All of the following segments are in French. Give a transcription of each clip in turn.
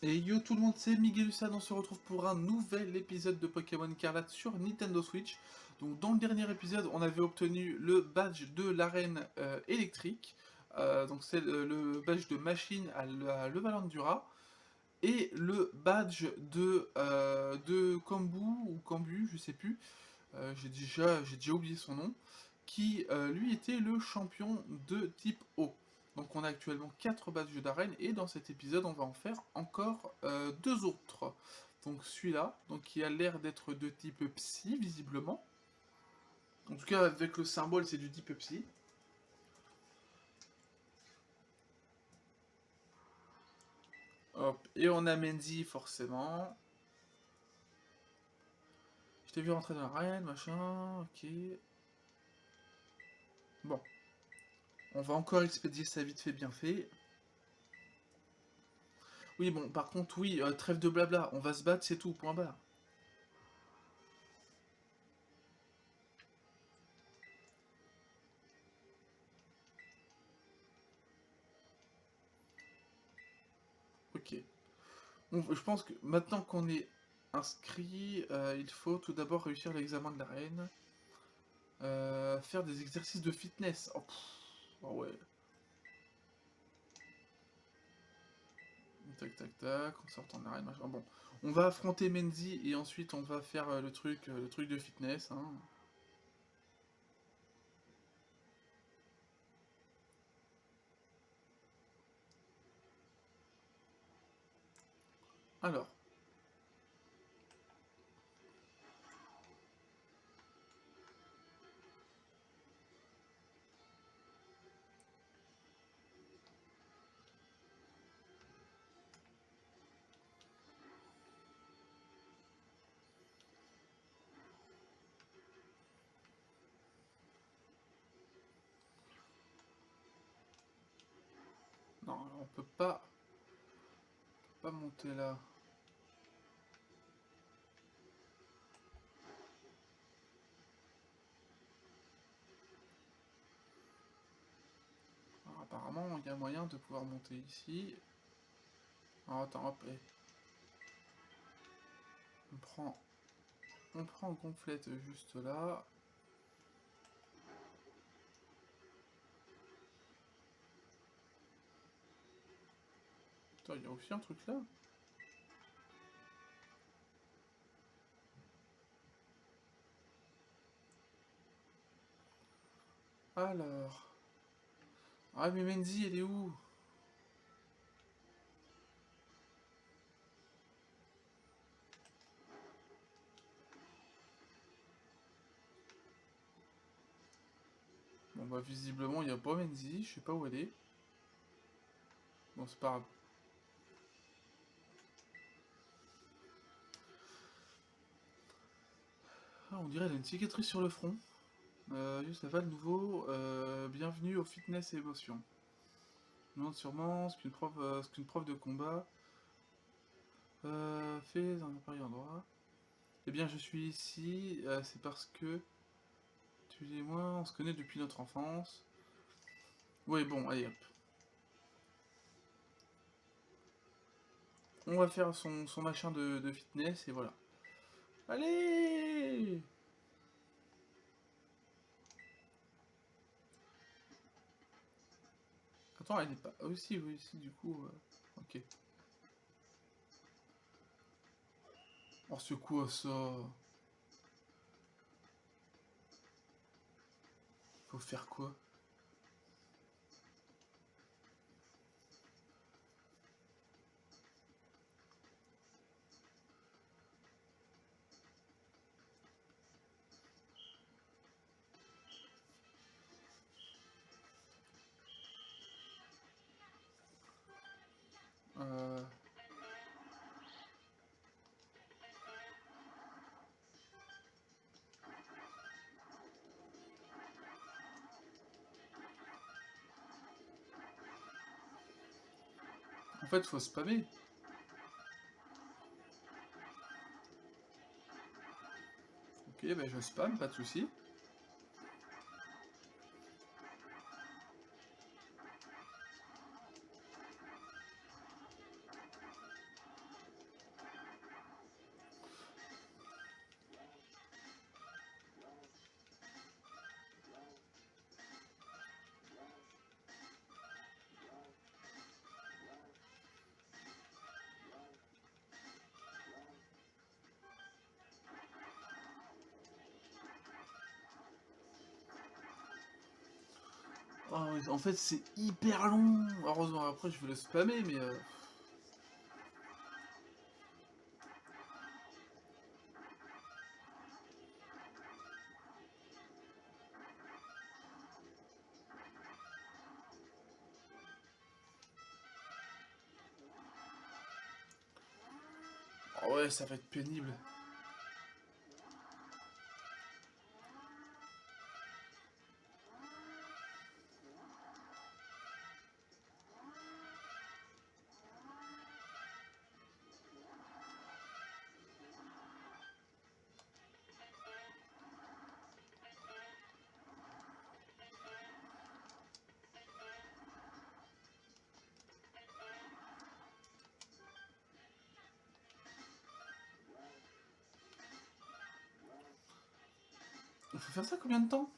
Et yo tout le monde, c'est Miguelussad, on se retrouve pour un nouvel épisode de Pokémon Scarlet sur Nintendo Switch. Donc dans le dernier épisode, on avait obtenu le badge de l'arène électrique, donc c'est le badge de machine à Levalandura, et le badge de Kambu, ou Kambu, je sais plus, j'ai déjà oublié son nom, qui lui était le champion de type O. Donc on a actuellement 4 badges d'arène et dans cet épisode on va en faire encore 2 autres. Donc celui-là, donc qui a l'air d'être de type Psy visiblement. En tout cas avec le symbole c'est du type Psy. Hop, et on a Menzi forcément. Je t'ai vu rentrer dans l'arène, machin, ok. Bon, on va encore expédier ça vite fait bien fait. Oui bon, par contre oui, trêve de blabla, on va se battre c'est tout, point barre. Ok. Je pense que maintenant qu'on est inscrit, il faut tout d'abord réussir l'examen de l'arène. Faire des exercices de fitness. Oh, oh ouais. Tac tac tac, on sort en arène, machin. Bon, on va affronter Menzi et ensuite on va faire le truc de fitness. Hein. Alors, non, on peut pas monter là. Alors, apparemment, il y a moyen de pouvoir monter ici. Alors attends, hop, on prend, on prend Gonflette juste là. Attends, il y a aussi un truc là. Alors. Ah mais Menzi, elle est où? Bon bah visiblement il n'y a pas Menzi, je sais pas où elle est. Bon c'est pas grave. Ah, on dirait elle a une cicatrice sur le front. Ça va de nouveau. Bienvenue au fitness et émotion. Je me demande sûrement ce qu'une prof de combat fait dans un pareil endroit. Eh bien je suis ici, c'est parce que tu et moi on se connaît depuis notre enfance. Ouais bon allez hop. On va faire son machin de fitness et voilà. Allez! Attends, elle est pas. Ah, aussi, oui, si, du coup. Ok. Oh, c'est quoi ça? Faut faire quoi? Euh... En fait, faut spammer. Ok, ben je spam, pas de soucis. Ah ouais, en fait, c'est hyper long. Heureusement, après, je vais le spammer, mais... Ah ouais, ça va être pénible. Il faut faire ça combien de temps?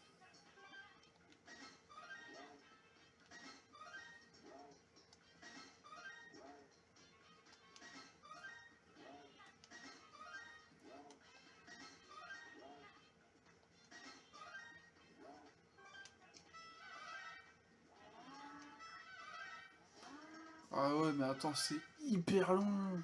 Ah ouais, mais attends, c'est hyper long.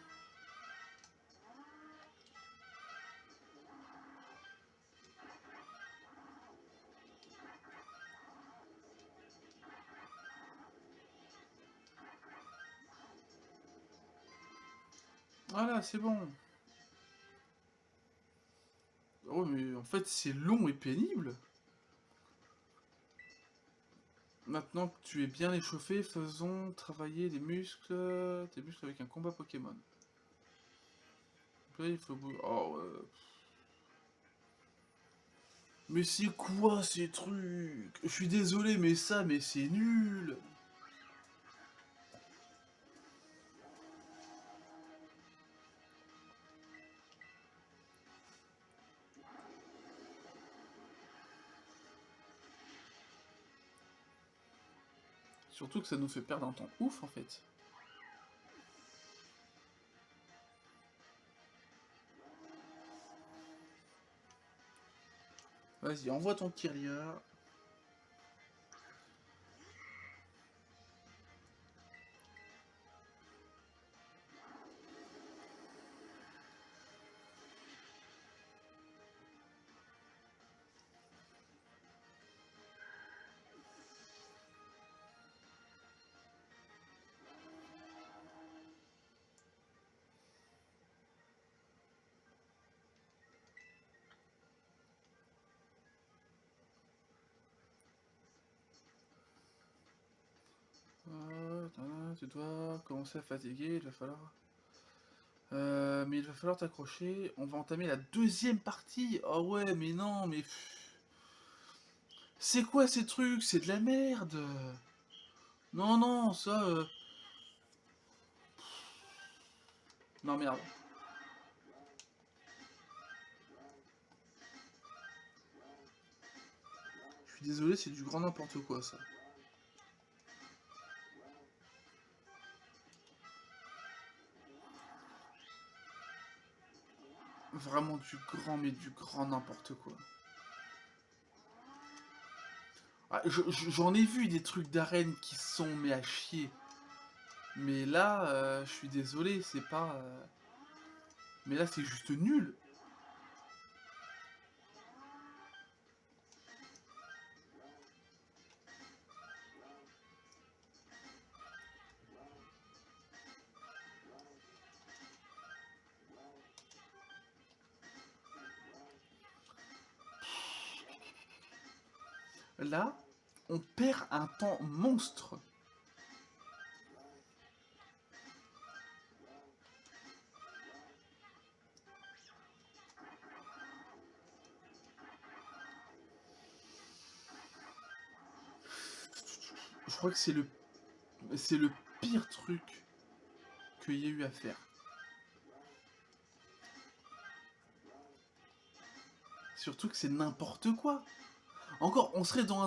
Voilà, c'est bon. Oh, mais en fait, c'est long et pénible. Maintenant que tu es bien échauffé, faisons travailler tes muscles avec un combat Pokémon. Là, il faut... Oh, ouais. Mais c'est quoi ces trucs? Je suis désolé, mais ça, mais c'est nul. Surtout que ça nous fait perdre un temps ouf, en fait. Vas-y, envoie ton Kirlia. Tu dois commencer à fatiguer, il va falloir... mais il va falloir t'accrocher. On va entamer la deuxième partie. Oh ouais, mais non, mais... C'est quoi ces trucs? C'est de la merde. Non, non, ça... Non, merde. Je suis désolé, c'est du grand n'importe quoi, ça. Vraiment du grand, mais du grand n'importe quoi. Ah, j'en ai vu des trucs d'arène qui sont mais à chier. Mais là, je suis désolé, c'est pas... Mais là, c'est juste nul. Là, on perd un temps monstre. Je crois que c'est le pire truc qu'il y a eu à faire. Surtout que c'est n'importe quoi. Encore, on serait dans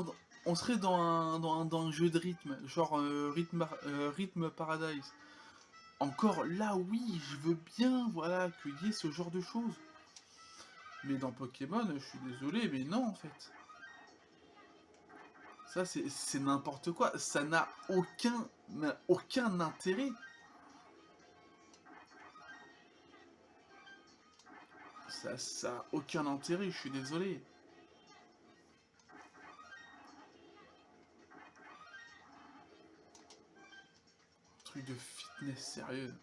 un jeu de rythme, genre rythme Paradise. Encore là, oui, je veux bien, voilà, qu'il y ait ce genre de choses. Mais dans Pokémon, je suis désolé, mais non, en fait. Ça, c'est n'importe quoi. Ça n'a aucun intérêt. Ça a aucun intérêt, je suis désolé. Truc de fitness sérieux.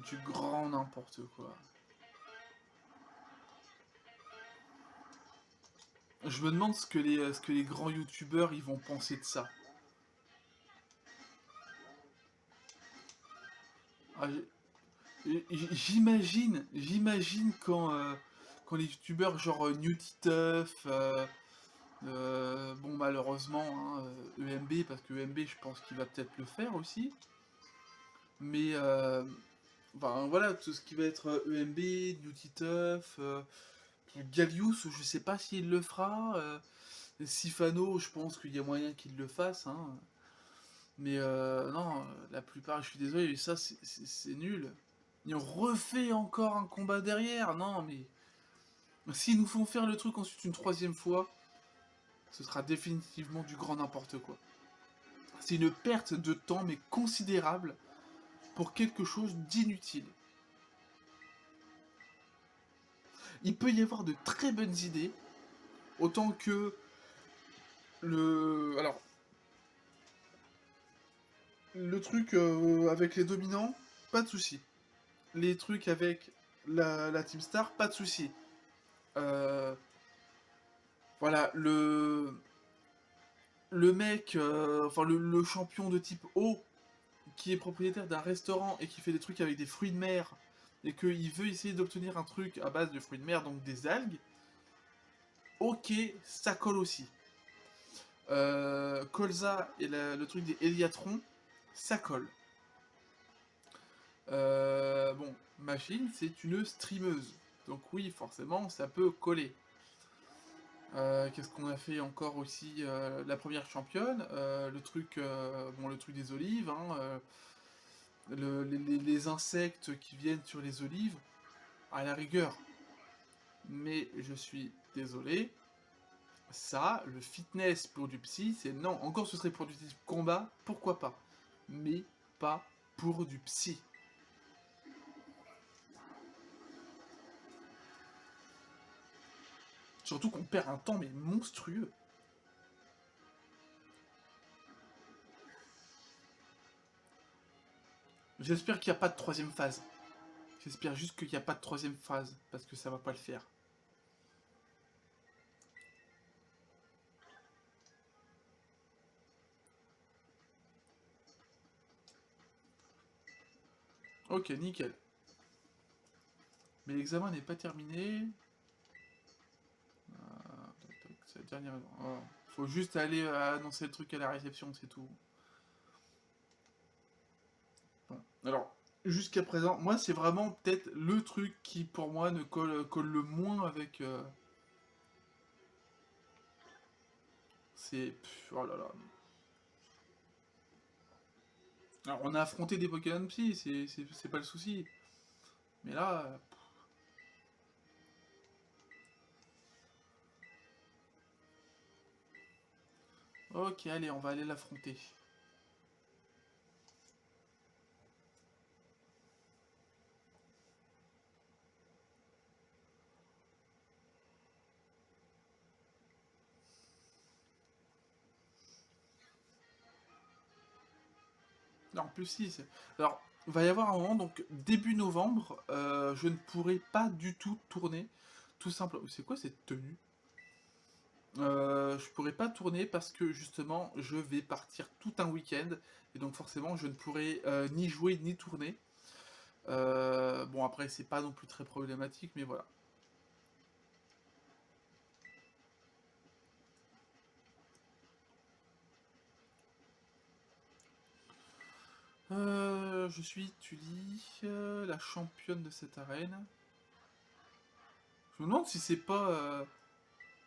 Du grand n'importe quoi. Je me demande ce que les grands youtubeurs ils vont penser de ça. Ah, j'imagine quand les youtubeurs genre Newtituff, bon malheureusement hein, EMB, parce que EMB je pense qu'il va peut-être le faire aussi, mais enfin, voilà, tout ce qui va être EMB, Newtituff, Gallius, je sais pas s'il le fera, Sifano, je pense qu'il y a moyen qu'il le fasse, hein. Mais non, la plupart, je suis désolé, ça c'est nul. Et on refait encore un combat derrière, non mais... S'ils nous font faire le truc ensuite une troisième fois, ce sera définitivement du grand n'importe quoi. C'est une perte de temps, mais considérable, pour quelque chose d'inutile. Il peut y avoir de très bonnes idées, autant que Alors, le truc avec les dominants, pas de souci. Les trucs avec la Team Star, pas de souci. Euh, voilà, le mec, enfin le champion de type O, qui est propriétaire d'un restaurant et qui fait des trucs avec des fruits de mer, et qu'il veut essayer d'obtenir un truc à base de fruits de mer, donc des algues, ok, ça colle aussi. Colza et le truc des héliatrons, ça colle. Bon, Machine, c'est une streameuse. Donc oui, forcément, ça peut coller. Qu'est-ce qu'on a fait encore aussi la première championne, le truc des olives, hein, les insectes qui viennent sur les olives, à la rigueur. Mais je suis désolé, ça, le fitness pour du psy, c'est non. Encore ce serait pour du type combat, pourquoi pas. Mais pas pour du psy. Surtout qu'on perd un temps mais monstrueux. J'espère qu'il n'y a pas de troisième phase. J'espère juste qu'il n'y a pas de troisième phase, parce que ça va pas le faire. Ok, nickel. Mais l'examen n'est pas terminé. C'est la dernière. Oh. Faut juste aller annoncer le truc à la réception, c'est tout. Bon. Alors, jusqu'à présent, moi, c'est vraiment peut-être le truc qui, pour moi, ne colle le moins avec. C'est. Oh là là. Alors, on a affronté des Pokémon Psy, c'est pas le souci. Mais là. Ok, allez, on va aller l'affronter. En plus, si. Alors, il va y avoir un moment, donc début novembre, je ne pourrai pas du tout tourner. Tout simplement. C'est quoi cette tenue? Je pourrai pas tourner parce que justement, je vais partir tout un week-end. Et donc, forcément, je ne pourrai ni jouer ni tourner. Bon, après, c'est pas non plus très problématique, mais voilà. Je suis Tully, la championne de cette arène. Je me demande si c'est pas...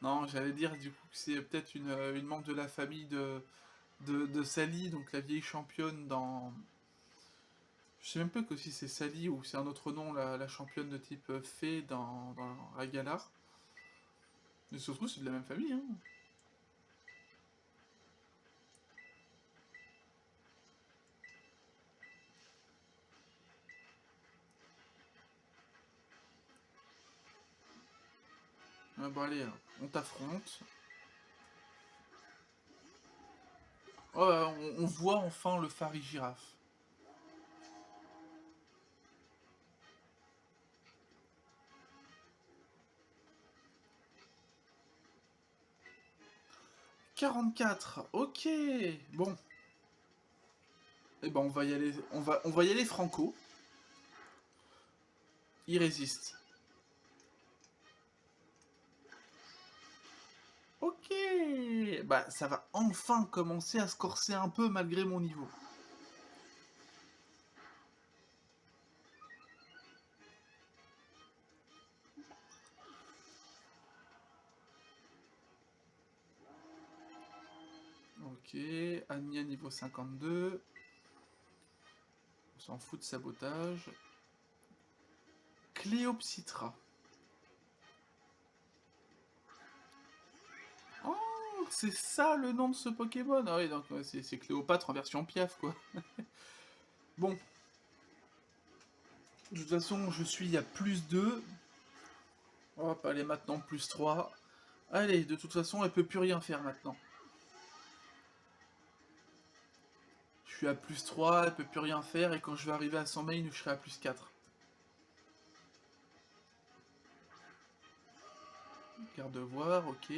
Non, j'allais dire du coup que c'est peut-être une membre de la famille de Sally, donc la vieille championne dans... Je sais même pas que si c'est Sally ou c'est un autre nom, la championne de type fée dans Ragalar. Mais ça se trouve, c'est de la même famille, hein. Ah, bon, allez, on t'affronte. Oh, on voit enfin le Fari girafe. « 44, ok. Bon. Eh ben on va y aller. On va y aller franco. Il résiste. Ok. Bah ça va enfin commencer à se corser un peu malgré mon niveau. Ok. Anya niveau 52. On s'en fout de sabotage. Cléopsitra. Oh, c'est ça le nom de ce Pokémon. Ah oui, donc c'est Cléopâtre en version Piaf, quoi. Bon. De toute façon, je suis à plus 2. Hop, allez, maintenant plus 3. Allez, de toute façon, elle peut plus rien faire maintenant. Je suis à plus 3, elle peut plus rien faire, et quand je vais arriver à son main, je serai à plus 4. Garde voir, ok.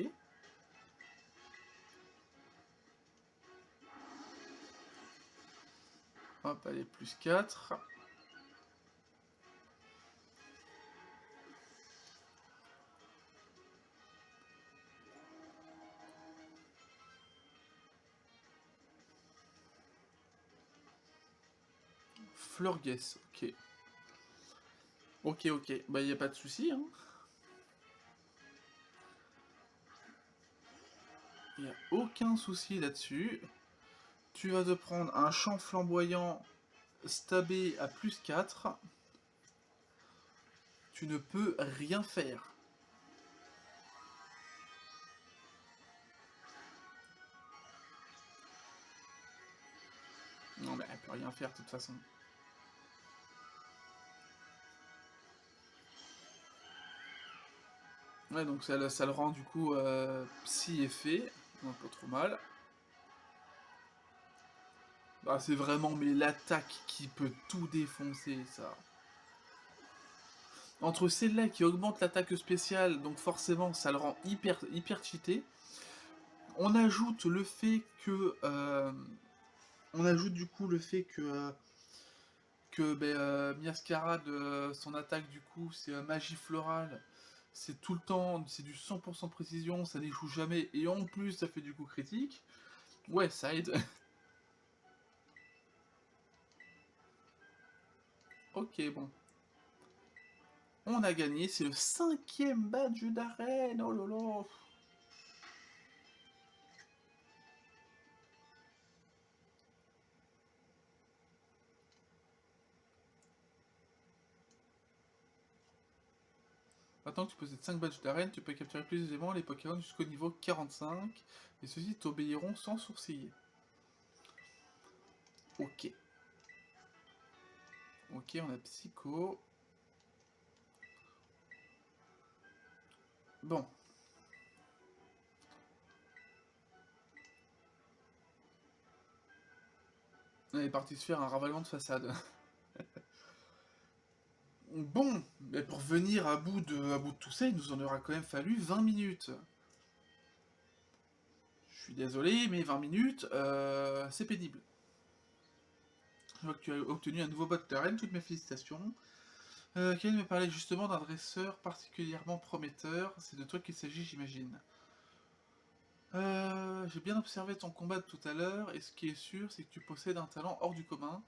Hop, allez, plus 4. Florges, ok. Ok, ok, bah y a pas de souci, hein. Y a aucun souci là-dessus. Tu vas te prendre un champ flamboyant stabé à plus 4. Tu ne peux rien faire. Non mais elle peut rien faire de toute façon. Ouais, donc ça le rend du coup psy effet, donc pas trop mal. Ah, c'est vraiment mais l'attaque qui peut tout défoncer, ça. Entre celle-là qui augmente l'attaque spéciale, donc forcément ça le rend hyper cheaté. On ajoute le fait que... on ajoute du coup le fait que Miascarade, son attaque du coup, c'est magie florale. C'est tout le temps, c'est du 100% de précision, ça n'échoue jamais, et en plus ça fait du coup critique. Ouais, ça aide. Ok, bon. On a gagné, c'est le 5e badge d'arène, oh là là. Maintenant que tu possèdes 5 badges d'arène, tu peux capturer plus aisément les Pokémon jusqu'au niveau 45, et ceux-ci t'obéiront sans sourciller. Ok. Ok, on a Psycho. Bon. On est parti se faire un ravalement de façade. Bon, mais pour venir à bout de tout ça, il nous en aura quand même fallu 20 minutes. Je suis désolé, mais 20 minutes, c'est pénible. Je vois que tu as obtenu un nouveau bot d'arène, toutes mes félicitations. Kevin me parlait justement d'un dresseur particulièrement prometteur, c'est de toi qu'il s'agit, j'imagine. J'ai bien observé ton combat de tout à l'heure, et ce qui est sûr, c'est que tu possèdes un talent hors du commun.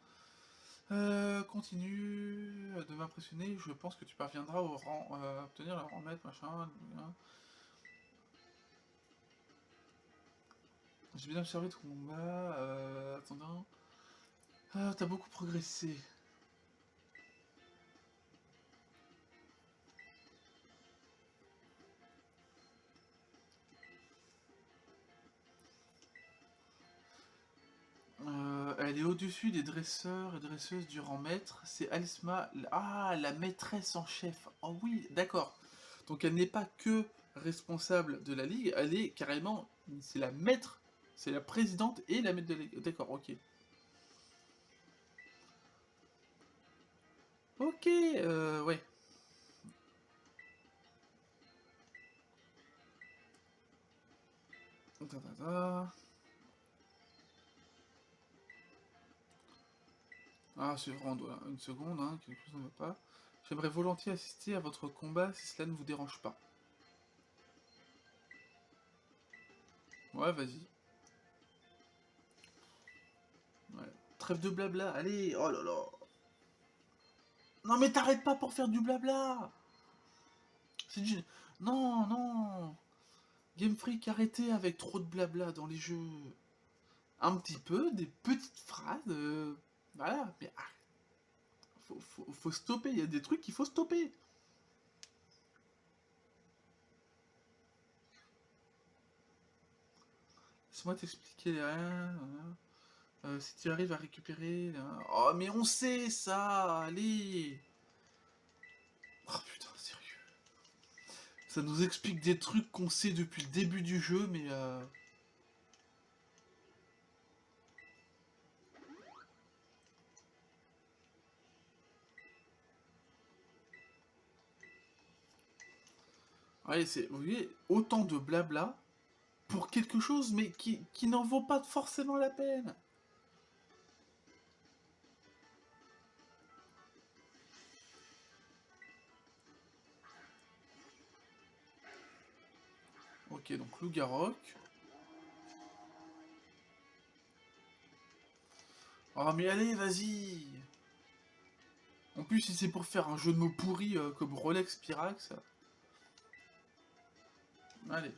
Continue de m'impressionner, je pense que tu parviendras au rang, obtenir le rang maître, machin. J'ai bien observé ton combat, attendant. Ah, t'as beaucoup progressé. Elle est au-dessus des dresseurs et dresseuses du rang maître. C'est Alisma. Ah, la maîtresse en chef. Oh oui, d'accord. Donc elle n'est pas que responsable de la ligue, elle est carrément. C'est la maître. C'est la présidente et la maître de la ligue. D'accord, ok. Ok, ouais. Ta, ta, ta. Ah, c'est vraiment une seconde, hein, quelque chose ne va pas. J'aimerais volontiers assister à votre combat si cela ne vous dérange pas. Ouais, vas-y. Ouais. Trêve de blabla, allez, oh là là. Non mais t'arrêtes pas pour faire du blabla. C'est du... Non, non. Game Freak, arrêtez avec trop de blabla dans les jeux. Un petit peu, des petites phrases, voilà, mais faut stopper, il y a des trucs qu'il faut stopper. Laisse-moi t'expliquer les rien. Si tu arrives à récupérer... Oh, mais on sait ça, allez. Oh putain, sérieux. Ça nous explique des trucs qu'on sait depuis le début du jeu, mais... Ouais, vous voyez, autant de blabla pour quelque chose, mais qui n'en vaut pas forcément la peine. Ok, donc Loup-Garok. Oh, mais allez, vas-y. En plus, si c'est pour faire un jeu de mots pourri comme Rolex Pyrax... Allez.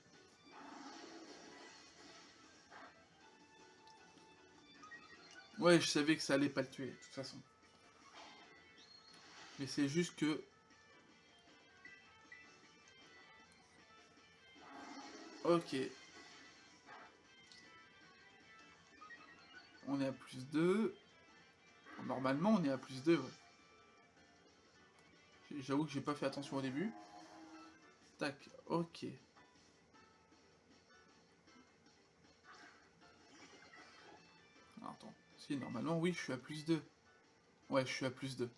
Ouais, je savais que ça allait pas le tuer, de toute façon. Mais c'est juste que... Ok. On est à plus 2. Normalement, on est à plus 2, ouais. J'avoue que j'ai pas fait attention au début. Tac, ok. Alors, attends. Si, normalement, oui, je suis à plus 2. Ouais, je suis à plus 2.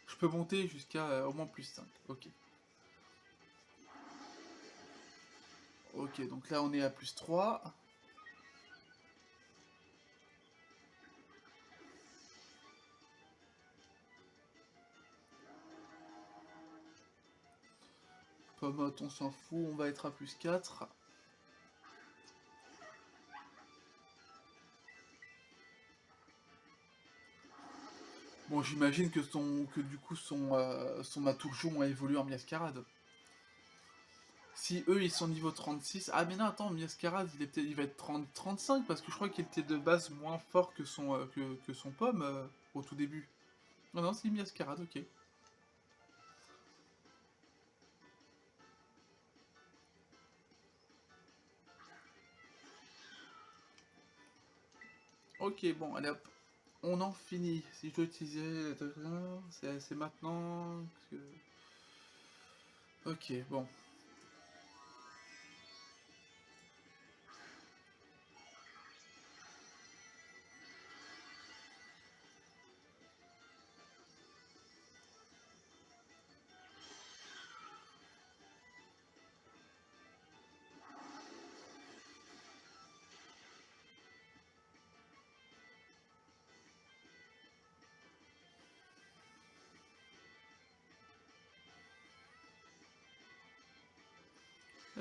Je peux monter jusqu'à au moins plus 5. Ok. Ok, donc là, on est à plus 3. Pomote, on s'en fout, on va être à plus 4. Bon, j'imagine que du coup son Matourjon a évolué en Miascarade. Si eux ils sont niveau 36... Ah mais non, attends, Miascarade il va être 35 parce que je crois qu'il était de base moins fort que son pomme au tout début. Non, non, c'est Miascarade, ok. Ok, bon, allez hop. On en finit. Si je dois utiliser... C'est maintenant... Ok, bon.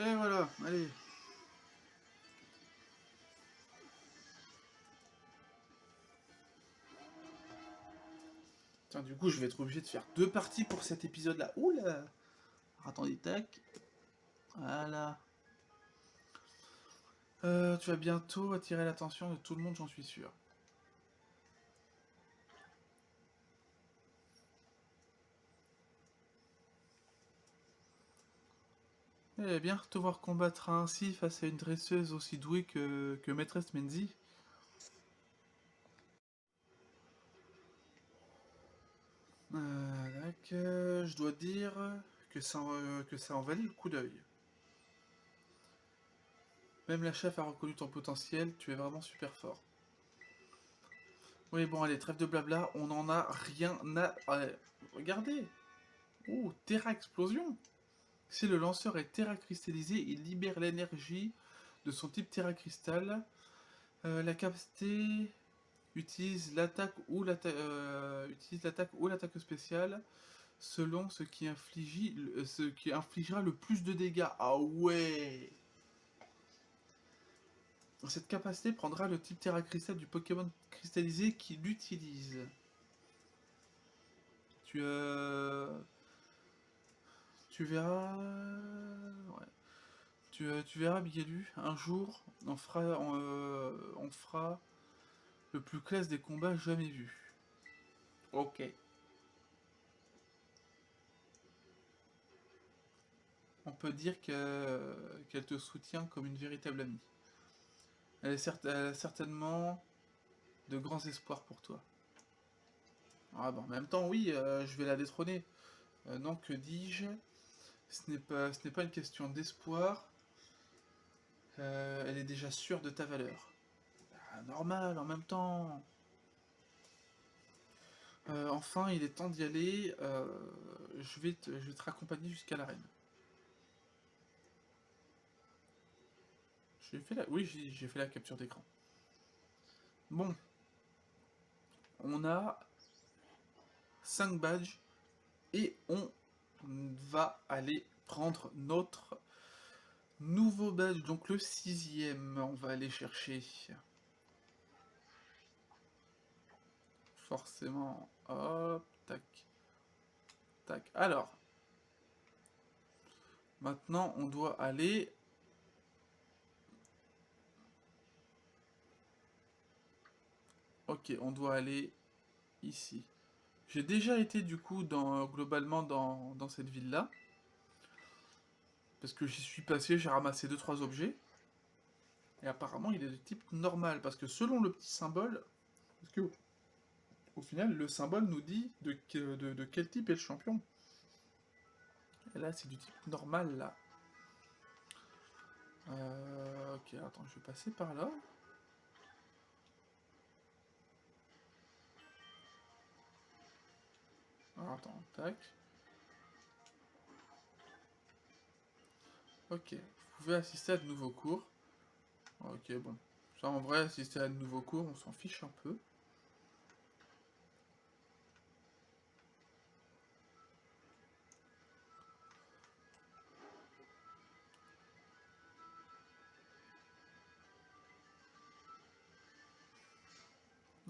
Et voilà, allez. Du coup, je vais être obligé de faire 2 parties pour cet épisode-là. Oula! Alors, attendez, tac. Voilà. Tu vas bientôt attirer l'attention de tout le monde, j'en suis sûr. Eh bien, te voir combattre ainsi face à une dresseuse aussi douée que Maîtresse Menzi. Je dois dire que ça en valait le coup d'œil. Même la chef a reconnu ton potentiel, tu es vraiment super fort. Oui, bon, allez, trêve de blabla, on en a rien à... regardez. Oh, Terra Explosion. Si le lanceur est Terra cristallisé, il libère l'énergie de son type Terra Cristal. La capacité utilise l'attaque ou l'attaque spéciale selon ce qui infligera le plus de dégâts. Ah ouais. Cette capacité prendra le type Terra Cristal du Pokémon cristallisé qui l'utilise. Tu, tu verras... Ouais. Tu verras, Miguelu, un jour, on fera le plus classe des combats jamais vus. Ok. On peut dire qu'elle te soutient comme une véritable amie. Elle a certainement de grands espoirs pour toi. Ah bon, en même temps, oui, je vais la détrôner. Non, que dis-je? Ce n'est pas une question d'espoir. Elle est déjà sûre de ta valeur. Ah, normal, en même temps. Enfin, il est temps d'y aller. Je vais te raccompagner jusqu'à l'arène. Oui, j'ai fait la capture d'écran. Bon, on a 5 badges et on va aller prendre notre nouveau badge, donc le 6ème. On va aller chercher. Forcément. Hop, tac, tac. Alors, maintenant on doit aller... Ok, on doit aller ici. J'ai déjà été du coup globalement dans cette ville-là. Parce que j'y suis passé, j'ai ramassé 2-3 objets. Et apparemment il est de type normal. Parce que selon le petit symbole... Parce que au final le symbole nous dit de quel type est le champion. Et là c'est du type normal là. Ok, attends, je vais passer par là. Alors, attends, tac. Ok, vous pouvez assister à de nouveaux cours. Ok, bon. Ça, en vrai, assister à de nouveaux cours, on s'en fiche un peu.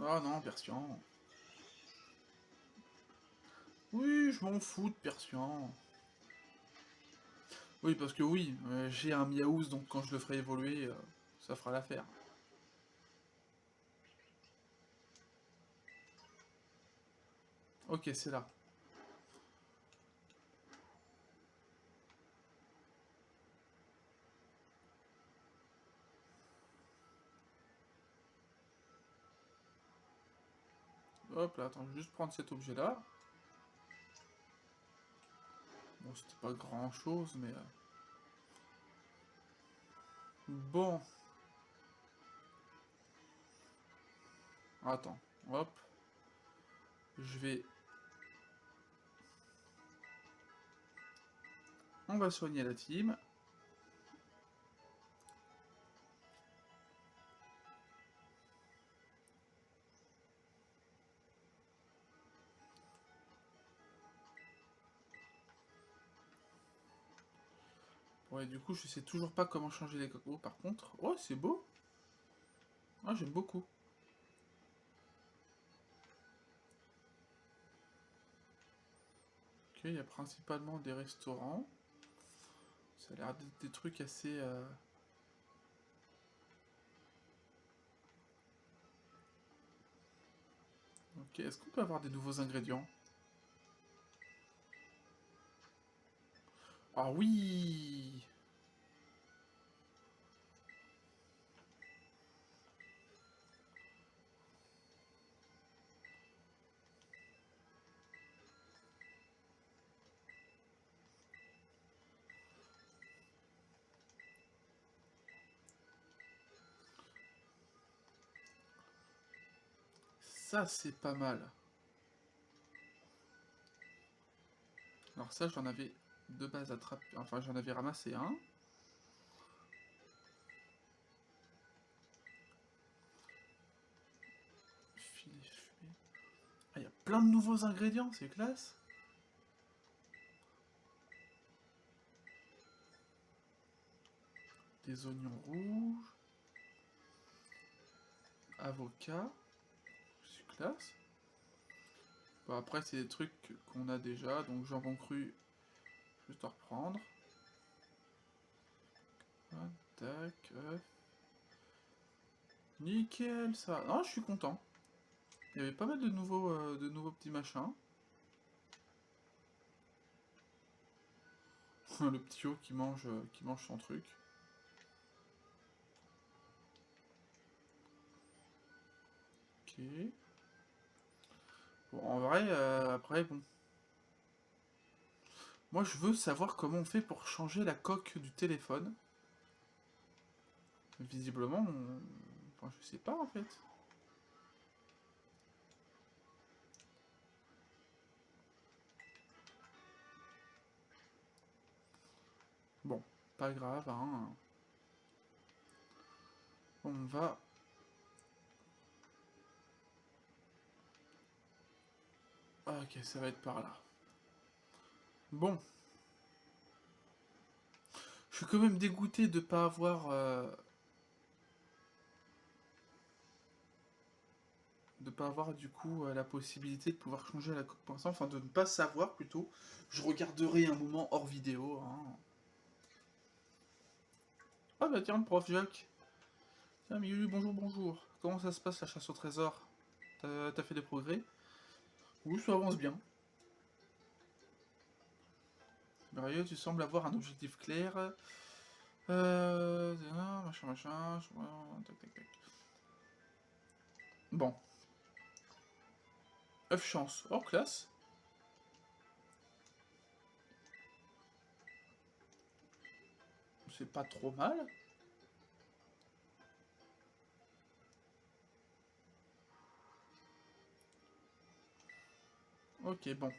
Ah non, Persian. Oui, je m'en fous de Persian. Oui, parce que oui, j'ai un Miaouz, donc quand je le ferai évoluer, ça fera l'affaire. Ok, c'est là. Hop là, attends, je vais juste prendre cet objet-là. Bon, c'était pas grand-chose, mais... Bon. Attends, hop. Je vais... On va soigner la team. Ouais, du coup, je sais toujours pas comment changer les cocos, par contre. Oh, c'est beau. Ah, j'aime beaucoup. Ok, il y a principalement des restaurants. Ça a l'air d'être des trucs assez... Ok, est-ce qu'on peut avoir des nouveaux ingrédients? Ah oui! Ça, c'est pas mal. Alors ça, j'en avais de base attrapé... Enfin, j'en avais ramassé un. Filet fumé. Ah, il y a plein de nouveaux ingrédients, c'est classe. Des oignons rouges. Avocat. C'est classe. Bon, après, c'est des trucs qu'on a déjà. Donc, jambon cru, juste à reprendre. Ah, tac, nickel, ça. Non, je suis content. Il y avait pas mal de nouveaux petits machins. Le petit haut qui mange son truc. Ok. Bon, en vrai, après, bon. Moi, je veux savoir comment on fait pour changer la coque du téléphone. Visiblement, enfin, je sais pas en fait. Bon, pas grave, hein. On va... Ok, ça va être par là. Bon. Je suis quand même dégoûté de pas avoir... de pas avoir du coup la possibilité de pouvoir changer la coque pour l'instant. Enfin, de ne pas savoir plutôt. Je regarderai un moment hors vidéo, hein. Ah bah tiens, le prof Jacques. Tiens, Miulu, bonjour, bonjour. Comment ça se passe la chasse au trésor? T'as fait des progrès? Oui, ça avance bien. Merveilleux, tu sembles avoir un objectif clair. Machin, machin. Tac, tac, tac. Bon. œuf chance. Oh, classe. C'est pas trop mal. Ok, bon.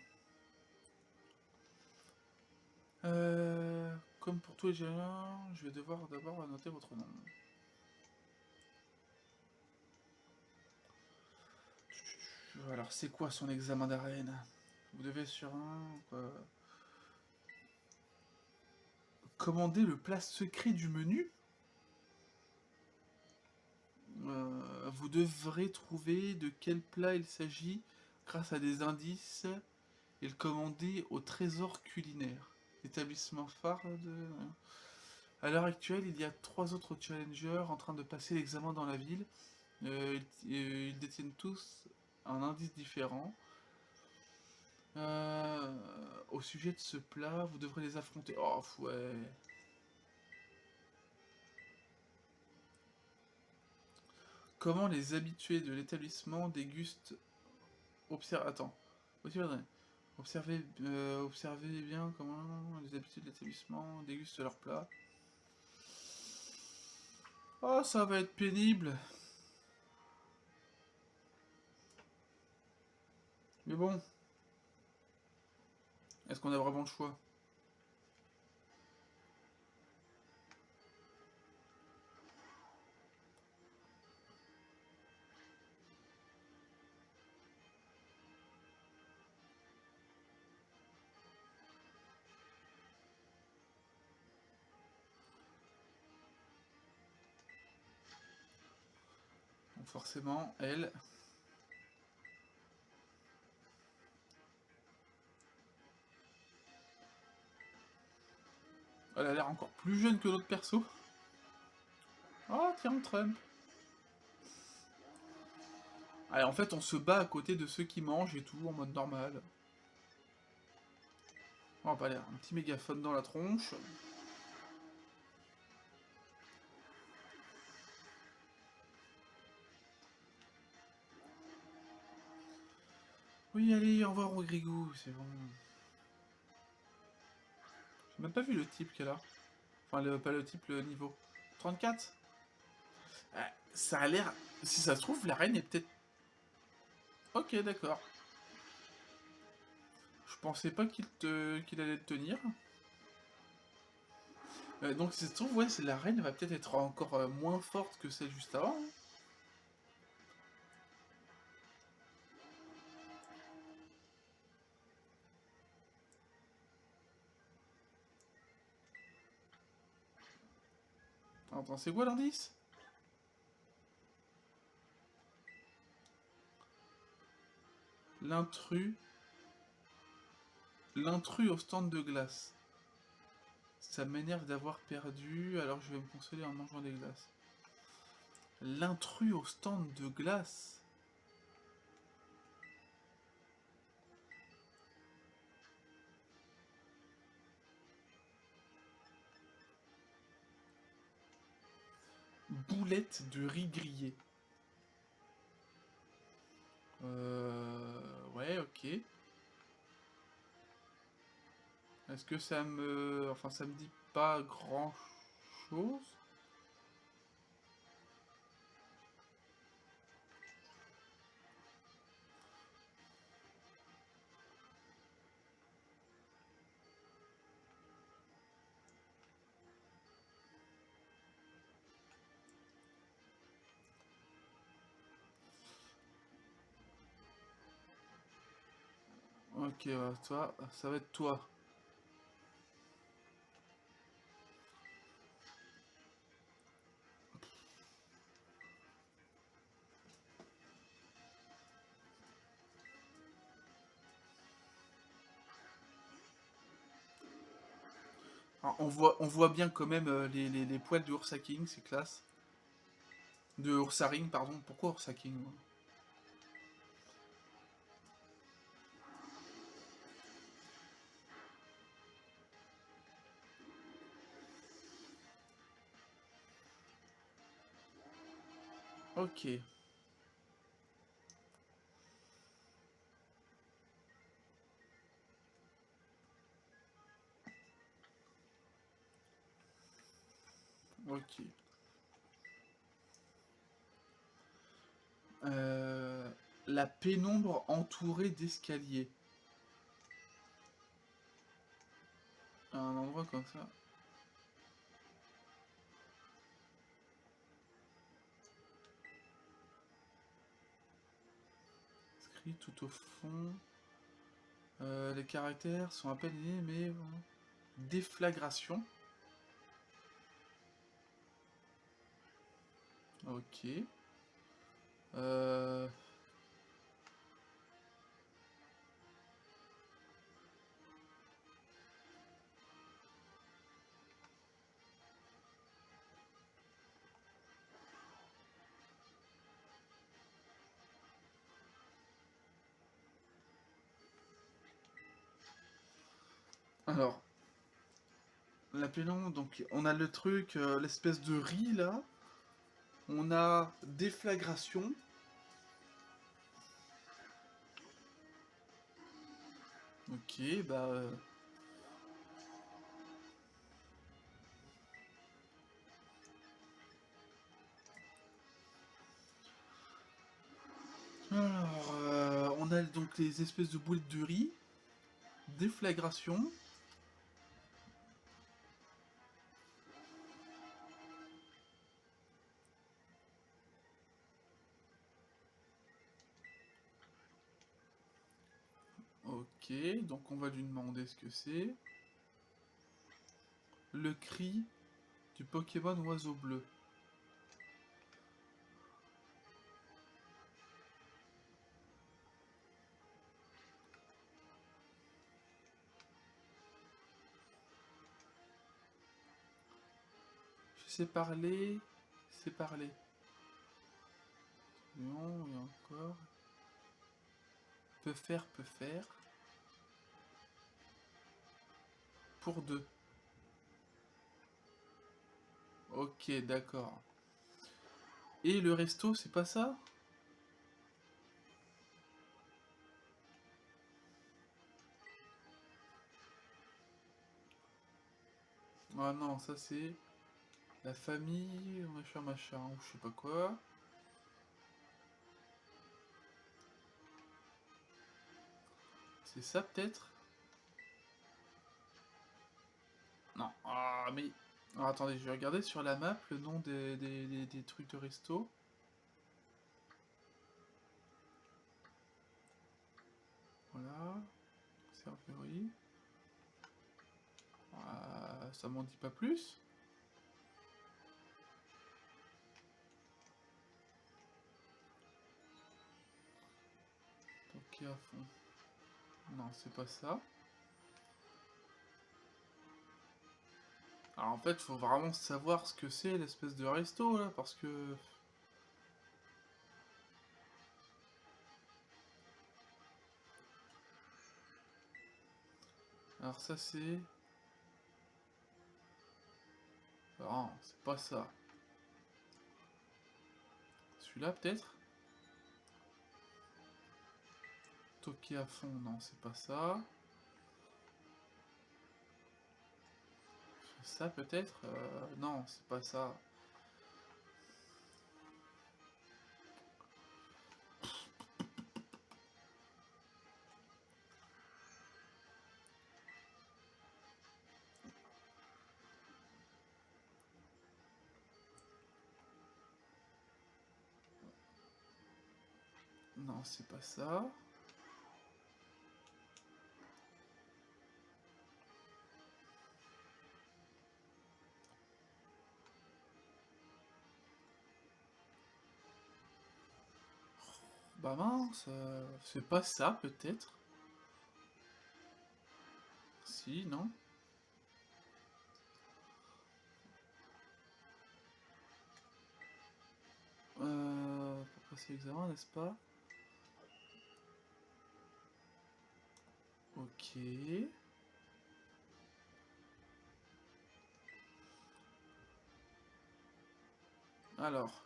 Comme pour tous les géants, je vais devoir d'abord noter votre nom. Alors, c'est quoi son examen d'arène? Vous devez sur un... commander le plat secret du menu. Vous devrez trouver de quel plat il s'agit grâce à des indices et le commander au trésor culinaire. Établissement phare de... À l'heure actuelle, il y a 3 autres challengers en train de passer l'examen dans la ville. Ils détiennent tous un indice différent. Au sujet de ce plat, vous devrez les affronter. Oh, ouais. Comment les habitués de l'établissement dégustent... Attends. Observez bien comment les habitués de l'établissement dégustent leur plat. Oh, ça va être pénible. Mais bon, est-ce qu'on a vraiment le choix? Donc forcément, elle... Elle a l'air encore plus jeune que notre perso. Oh, tiens, Trump. Allez, en fait, on se bat à côté de ceux qui mangent et tout, en mode normal. On va pas aller, un petit mégaphone dans la tronche. Oui, allez, au revoir, Grigou, c'est bon. J'ai même pas vu le type qu'elle a. Enfin, pas le type, le niveau. 34. Ça a l'air... Si ça se trouve, la reine est peut-être... Ok, d'accord. Je pensais pas qu'il allait te tenir. Donc, si ça se trouve, ouais, la reine va peut-être être encore moins forte que celle juste avant. Hein. Attends, c'est quoi l'indice? L'intrus. L'intrus au stand de glace. Ça m'énerve d'avoir perdu, alors je vais me consoler en mangeant des glaces. L'intrus au stand de glace. Boulette de riz grillé. Ouais, ok. Est-ce que ça me... Enfin, ça me dit pas grand-chose. Ok, toi, ça va être toi. Alors, on voit bien quand même les poils de Ursa King, c'est classe. De Ursa Ring, pardon. Pourquoi Ursa King moi? Ok. Ok. Euh, la pénombre entourée d'escaliers. Un endroit comme ça. Écrit tout au fond. Les caractères sont à peine liés, mais... Déflagration. Ok. Euh... Alors, la pénombre, donc on a le truc, l'espèce de riz là. On a déflagration. Ok, bah... Alors, on a donc les espèces de boulettes de riz. Déflagration. Ok, donc on va lui demander ce que c'est. Le cri du Pokémon oiseau bleu. c'est parler. C'est parler. Non, et encore. Peut faire, peut faire. Pour deux. Ok, d'accord. Et le resto, c'est pas ça? Ah non, ça c'est la famille, machin, machin, ou je sais pas quoi. C'est ça peut-être? Non. Ah, mais... Alors, attendez, je vais regarder sur la map le nom des trucs de resto. Voilà. Serverie. Ah, ça m'en dit pas plus. Ok, à fond. Non, c'est pas ça. Alors en fait, faut vraiment savoir ce que c'est l'espèce de resto là, parce que... Alors ça c'est... Non, c'est pas ça. Celui-là peut-être? Toqué à fond, non, c'est pas ça. Ça peut-être? Non, c'est pas ça. Non, c'est pas ça. Bah mince, c'est pas ça peut-être? Si, non? Pour passer l'examen, n'est-ce pas? Ok. Alors,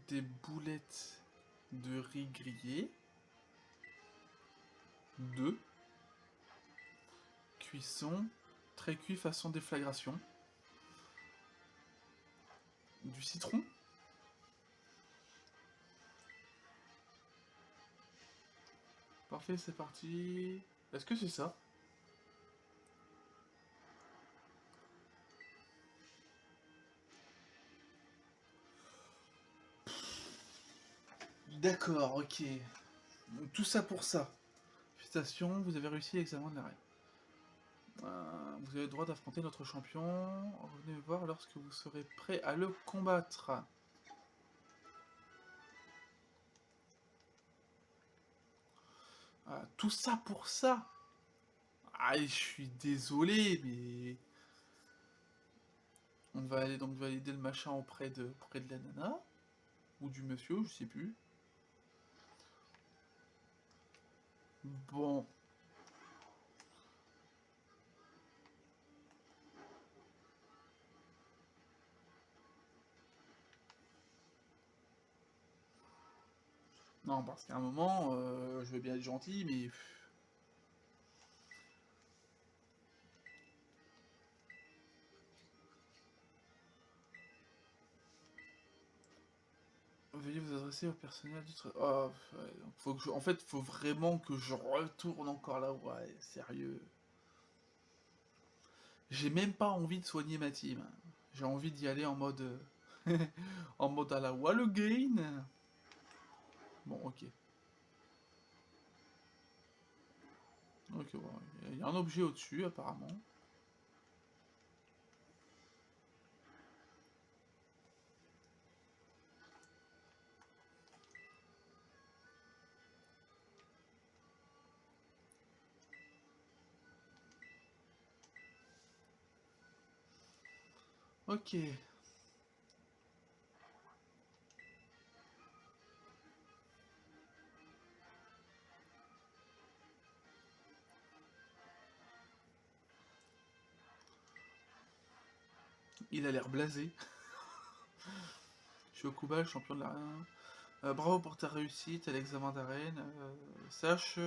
des boulettes de riz grillé. 2. Cuisson, très cuit façon déflagration. Du citron. Parfait, c'est parti. Est-ce que c'est ça? D'accord, ok. Donc, tout ça pour ça. Félicitations, vous avez réussi l'examen de la reine. Vous avez le droit d'affronter notre champion. Revenez me voir lorsque vous serez prêt à le combattre. Tout ça pour ça. Ah, je suis désolé, mais... On va aller donc valider le machin auprès de la nana. Ou du monsieur, je sais plus. Bon. Non, parce qu'à un moment, je vais bien être gentil, mais... Veuillez vous adresser au personnel du... Oh, ouais, faut que en fait, faut vraiment que je retourne encore là. Ouais, sérieux. J'ai même pas envie de soigner ma team. J'ai envie d'y aller en mode... en mode à la wall again. Bon, ok. Ok, bon, il y a un objet au-dessus, apparemment. Ok. Il a l'air blasé. Shokuba, champion de l'arène. Bravo pour ta réussite à l'examen d'arène. Sache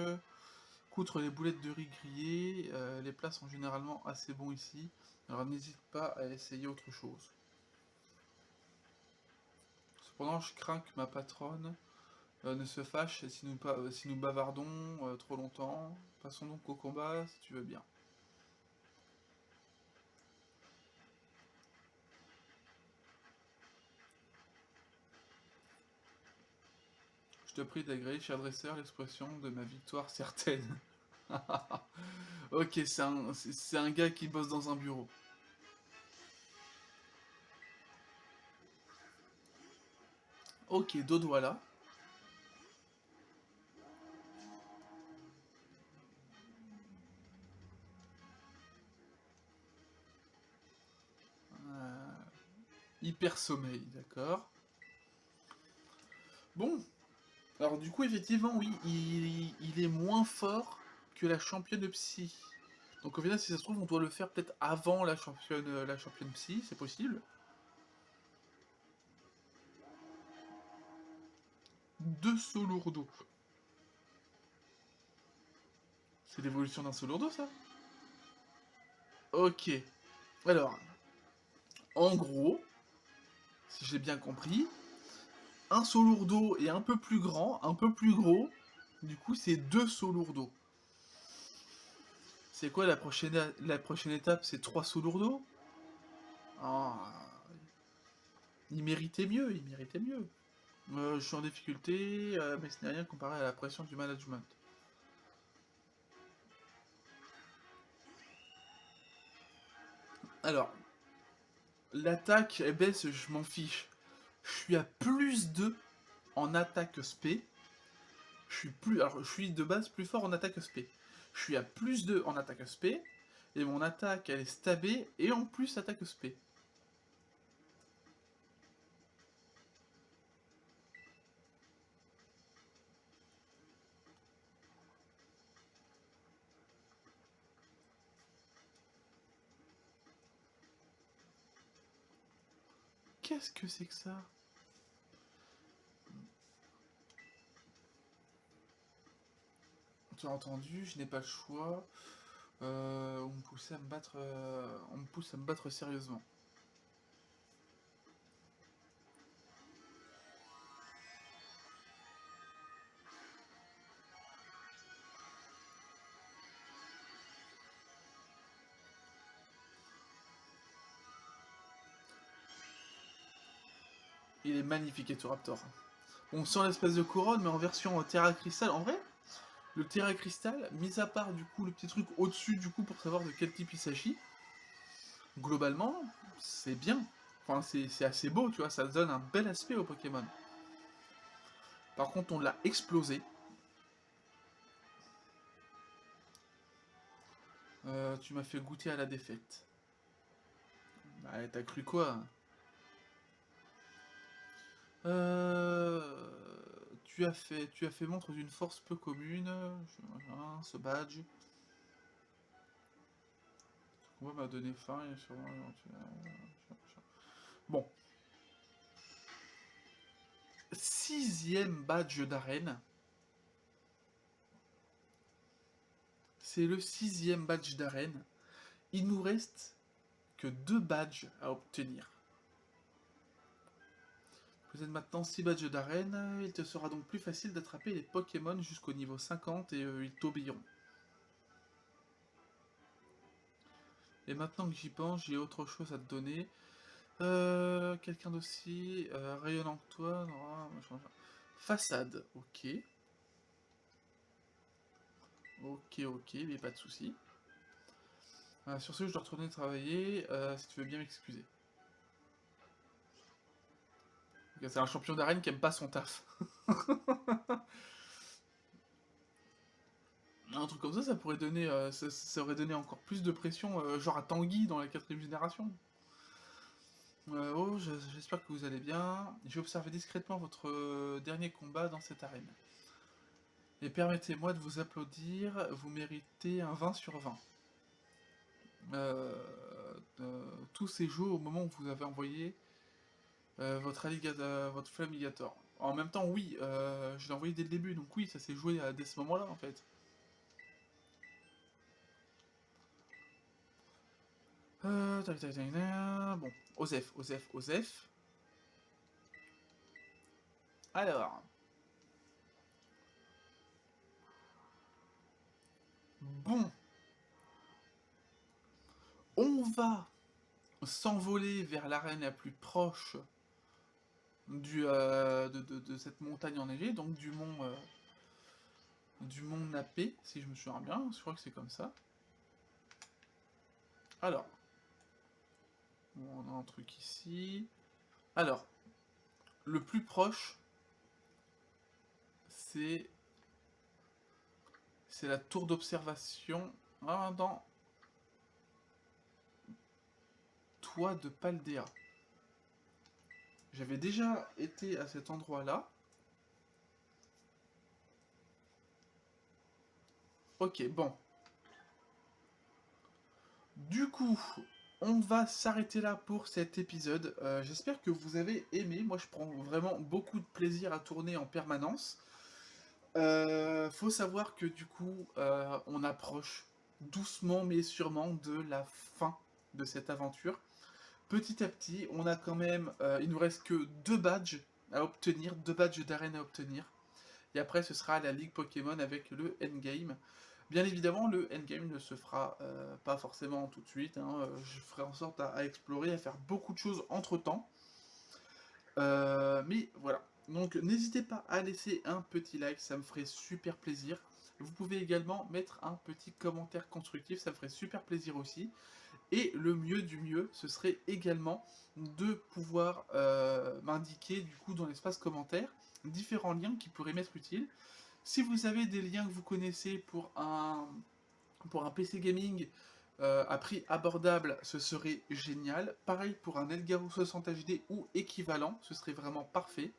qu'outre les boulettes de riz grillées, les plats sont généralement assez bons ici. Alors n'hésite pas à essayer autre chose. Cependant, je crains que ma patronne ne se fâche si nous bavardons trop longtemps. Passons donc au combat si tu veux bien. Je te prie d'agréer, cher dresseur, l'expression de ma victoire certaine. Ok, c'est un gars qui bosse dans un bureau. Ok, Dodwalla. Euh, Hyper sommeil, d'accord. Bon, alors du coup, effectivement, oui, il est moins fort que la championne psy. Donc au final, si ça se trouve, on doit le faire peut-être avant la championne psy, c'est possible. Deux sauts lourdeaux. C'est l'évolution d'un saut lourdeau, ça? Ok. Alors, en gros, si j'ai bien compris, un saut lourdeau est un peu plus grand, un peu plus gros. Du coup, c'est deux sauts lourdeaux. C'est quoi la prochaine étape? C'est trois sauts lourdeaux? Ah, il méritait mieux, il méritait mieux. Je suis en difficulté, mais ce n'est rien comparé à la pression du management. Alors, l'attaque, elle baisse, je m'en fiche. Je suis à plus 2 en attaque spé. Alors, je suis de base plus fort en attaque spé. Je suis à plus 2 en attaque spé. Et mon attaque, elle est stabée et en plus attaque spé. Qu'est-ce que c'est que ça? Tu as entendu, je n'ai pas le choix. On me pousse à me battre sérieusement. Il est magnifique, Etoraptor. On sent l'espèce de couronne, mais en version Terra Crystal. En vrai, le Terra Crystal, mis à part du coup le petit truc au-dessus du coup pour savoir de quel type il s'agit, globalement, c'est bien. Enfin, c'est assez beau, tu vois, ça donne un bel aspect au Pokémon. Par contre, on l'a explosé. Tu m'as fait goûter à la défaite. Bah, t'as cru quoi? euh... tu as fait montre d'une force peu commune. Ce badge. Ce combat m'a donné faim et sûrement. Bon, sixième badge d'arène. C'est le sixième badge d'arène. Il nous reste que deux badges à obtenir. Vous êtes maintenant 6 badges d'arène, il te sera donc plus facile d'attraper les Pokémon jusqu'au niveau 50 et ils t'obéiront. Et maintenant que j'y pense, j'ai autre chose à te donner. Quelqu'un d'aussi rayonnant que toi. Façade, ok. Ok, mais pas de soucis. Sur ce, je dois retourner travailler, si tu veux bien m'excuser. Okay, c'est un champion d'arène qui aime pas son taf. Un truc comme ça pourrait donner, ça aurait donné encore plus de pression, genre à Tanguy dans la quatrième génération. Oh, j'espère que vous allez bien. J'ai observé discrètement votre dernier combat dans cette arène. Et permettez-moi de vous applaudir, vous méritez un 20 sur 20. Euh, Tous ces jours au moment où vous avez envoyé votre Flamigator. En même temps, oui, je l'ai envoyé dès le début, donc oui, ça s'est joué dès ce moment-là en fait. Tac, tac, tac, tac. Bon, Osef, Osef, Osef. Alors, bon, on va s'envoler vers l'arène la plus proche de cette montagne enneigée, donc du mont Napé, si je me souviens bien, je crois que c'est comme ça. Alors, on a un truc ici. Alors, le plus proche, c'est la tour d'observation dans Toit de Paldea. J'avais déjà été à cet endroit-là. Ok, bon. Du coup, on va s'arrêter là pour cet épisode. J'espère que vous avez aimé. Moi, je prends vraiment beaucoup de plaisir à tourner en permanence. Faut savoir que du coup, on approche doucement mais sûrement de la fin de cette aventure. Petit à petit, on a quand même, il nous reste que 2 badges à obtenir, 2 badges d'arène à obtenir. Et après, ce sera la Ligue Pokémon avec le endgame. Bien évidemment, le endgame ne se fera pas forcément tout de suite, hein. Je ferai en sorte à explorer, à faire beaucoup de choses entre temps. Mais voilà. Donc n'hésitez pas à laisser un petit like, ça me ferait super plaisir. Vous pouvez également mettre un petit commentaire constructif, ça me ferait super plaisir aussi. Et le mieux du mieux, ce serait également de pouvoir m'indiquer du coup dans l'espace commentaire différents liens qui pourraient m'être utiles. Si vous avez des liens que vous connaissez pour un PC gaming à prix abordable, ce serait génial. Pareil pour un Elgato 60 HD ou équivalent, ce serait vraiment parfait.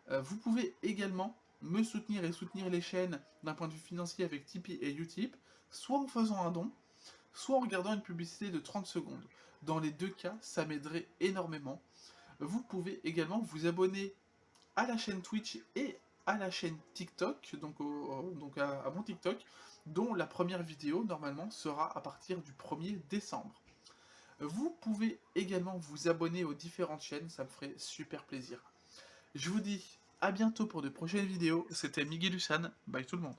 Vous pouvez également me soutenir et soutenir les chaînes d'un point de vue financier avec Tipeee et Utip, soit en faisant un don, soit en regardant une publicité de 30 secondes. Dans les 2 cas, ça m'aiderait énormément. Vous pouvez également vous abonner à la chaîne Twitch et à la chaîne TikTok, donc à mon TikTok, dont la première vidéo normalement sera à partir du 1er décembre. Vous pouvez également vous abonner aux différentes chaînes, ça me ferait super plaisir. Je vous dis à bientôt pour de prochaines vidéos, c'était Miguel Lucane, bye tout le monde.